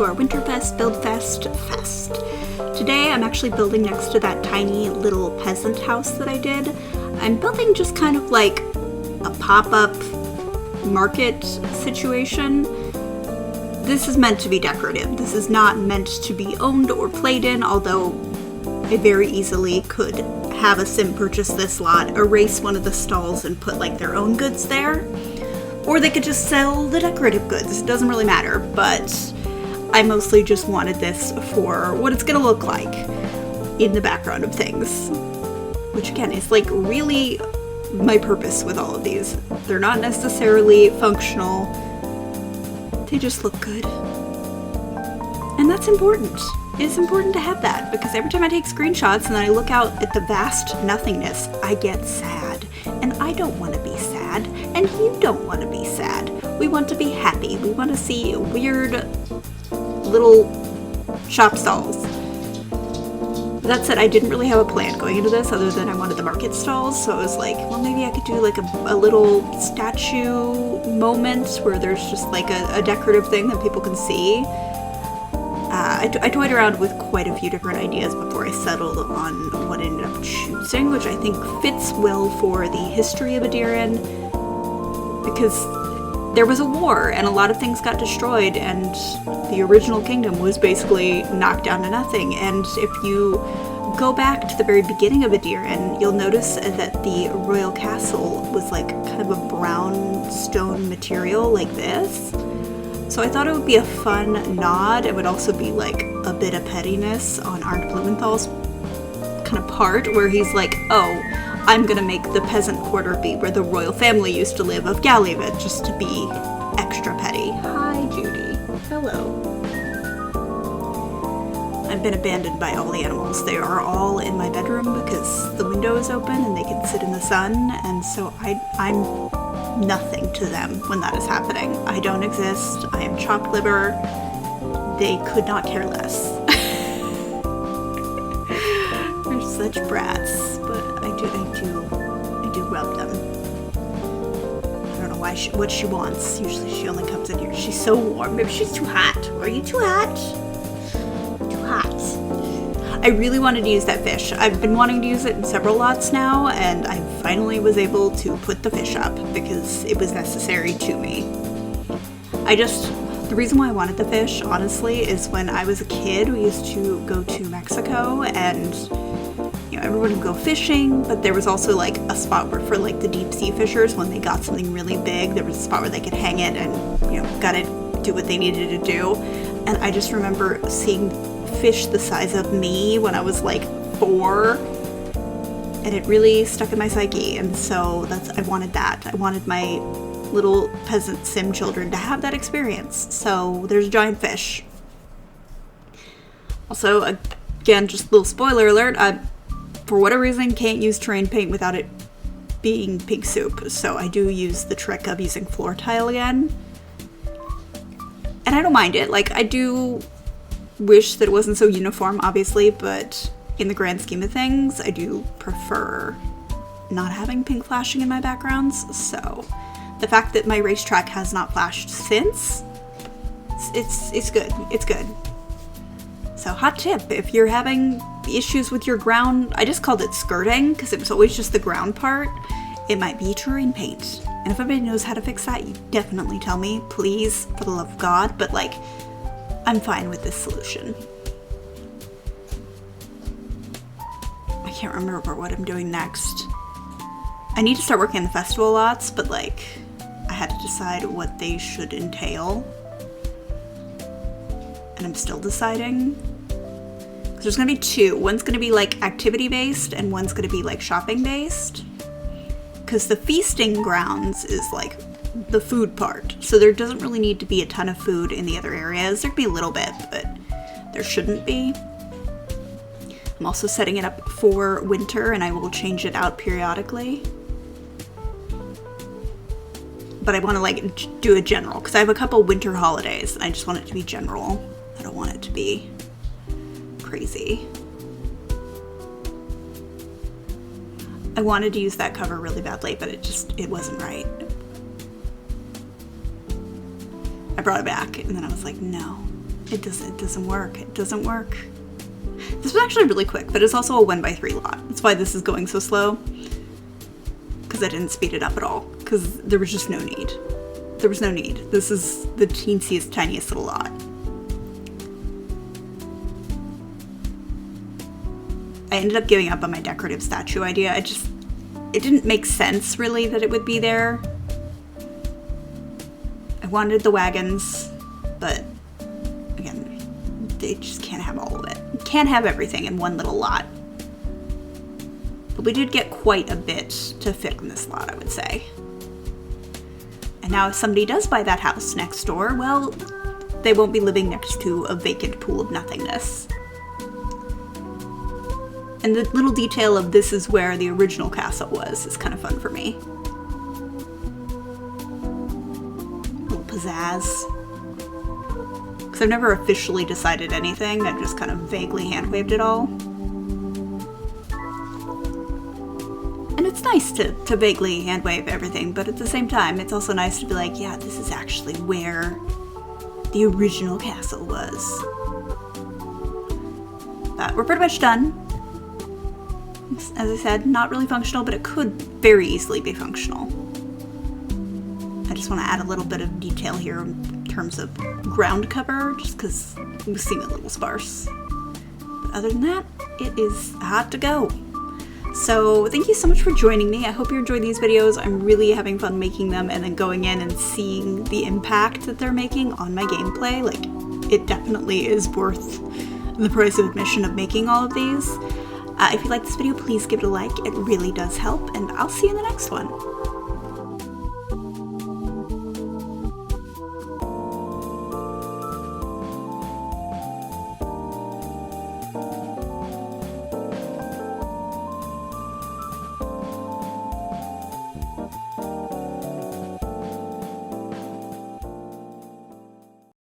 to our Winterfest, Buildfest fest. Today I'm actually building next to that tiny little peasant house that I did. I'm building just kind of like a pop-up market situation. This is meant to be decorative. This is not meant to be owned or played in, although I very easily could have a sim purchase this lot, erase one of the stalls and put like their own goods there. Or they could just sell the decorative goods. It doesn't really matter, but I mostly just wanted this for what it's gonna look like in the background of things. Which again, is like really my purpose with all of these. They're not necessarily functional. They just look good. And that's important. It's important to have that, because every time I take screenshots and then I look out at the vast nothingness, I get sad. And I don't want to be sad, and you don't want to be sad. We want to be happy. We want to see weird little shop stalls. That said, I didn't really have a plan going into this other than I wanted the market stalls, so I was like, well, maybe I could do like a little statue moment where there's just like a decorative thing that people can see. I toyed around with quite a few different ideas before I settled on what I ended up choosing, which I think fits well for the history of Edirann, because there was a war and a lot of things got destroyed and the original kingdom was basically knocked down to nothing. And if you go back to the very beginning of Edirann, you'll notice that the royal castle was like kind of a brown stone material like this. So I thought it would be a fun nod. It would also be like a bit of pettiness on Arndt Blumenthal's kind of part, where he's like, oh, I'm gonna make the peasant quarter be where the royal family used to live of Gallivet, just to be extra petty. Hi, Judy. Hello. I've been abandoned by all the animals. They are all in my bedroom because the window is open and they can sit in the sun, and so I'm nothing to them when that is happening. I don't exist. I am chopped liver. They could not care less. They're such brats, but I do rub them. I don't know why what she wants. Usually she only comes in here. She's so warm. Maybe she's too hot. Are you too hot? Too hot. I really wanted to use that fish. I've been wanting to use it in several lots now, and I finally was able to put the fish up because it was necessary to me. The reason why I wanted the fish, honestly, is when I was a kid, we used to go to Mexico and, you know, everyone would go fishing, but there was also like a spot where for like the deep sea fishers, when they got something really big, there was a spot where they could hang it and, you know, gotta do what they needed to do. And I just remember seeing fish the size of me when I was like 4, and it really stuck in my psyche, and so I wanted that. I wanted my little peasant sim children to have that experience. So there's a giant fish. Also, again, just a little spoiler alert, I, for whatever reason, can't use terrain paint without it being pig soup, so I do use the trick of using floor tile again. And I don't mind it. Like, I do wish that it wasn't so uniform, obviously, but in the grand scheme of things, I do prefer not having pink flashing in my backgrounds. So the fact that my racetrack has not flashed since, it's good. It's good. So hot tip, if you're having issues with your ground, I just called it skirting because it was always just the ground part, it might be terrain paint. And if anybody knows how to fix that, you definitely tell me, please, for the love of God. But like, I'm fine with this solution. I can't remember what I'm doing next. I need to start working on the festival lots, but like, I had to decide what they should entail. And I'm still deciding. Because there's gonna be 2. One's gonna be like activity based and one's gonna be like shopping based. Because the feasting grounds is like the food part, so there doesn't really need to be a ton of food in the other areas. There could be a little bit, but there shouldn't be. I'm also setting it up for winter, and I will change it out periodically. But I want to like do a general, because I have a couple winter holidays, and I just want it to be general. I don't want it to be crazy. I wanted to use that cover really badly, but it wasn't right. I brought it back, and then I was like, no, It doesn't work. It doesn't work. This was actually really quick, but it's also a 1x3 lot. That's why this is going so slow. Because I didn't speed it up at all. Because there was just no need. There was no need. This is the teensiest, tiniest little lot. I ended up giving up on my decorative statue idea. It didn't make sense, really, that it would be there. I wanted the wagons, but again, they just can't have all of it. You can't have everything in one little lot. But we did get quite a bit to fit in this lot, I would say. And now if somebody does buy that house next door, well, they won't be living next to a vacant pool of nothingness. And the little detail of this is where the original castle was is kind of fun for me. A little pizzazz. Because I've never officially decided anything, I've just kind of vaguely hand-waved it all. And it's nice to vaguely hand-wave everything, but at the same time, it's also nice to be like, yeah, this is actually where the original castle was. But we're pretty much done. As I said, not really functional, but it could very easily be functional. I just want to add a little bit of detail here in terms of ground cover, just because it seems a little sparse. But other than that, it is hot to go. So thank you so much for joining me. I hope you enjoyed these videos. I'm really having fun making them and then going in and seeing the impact that they're making on my gameplay. Like, it definitely is worth the price of admission of making all of these. If you like this video, please give it a like. It really does help, and I'll see you in the next one.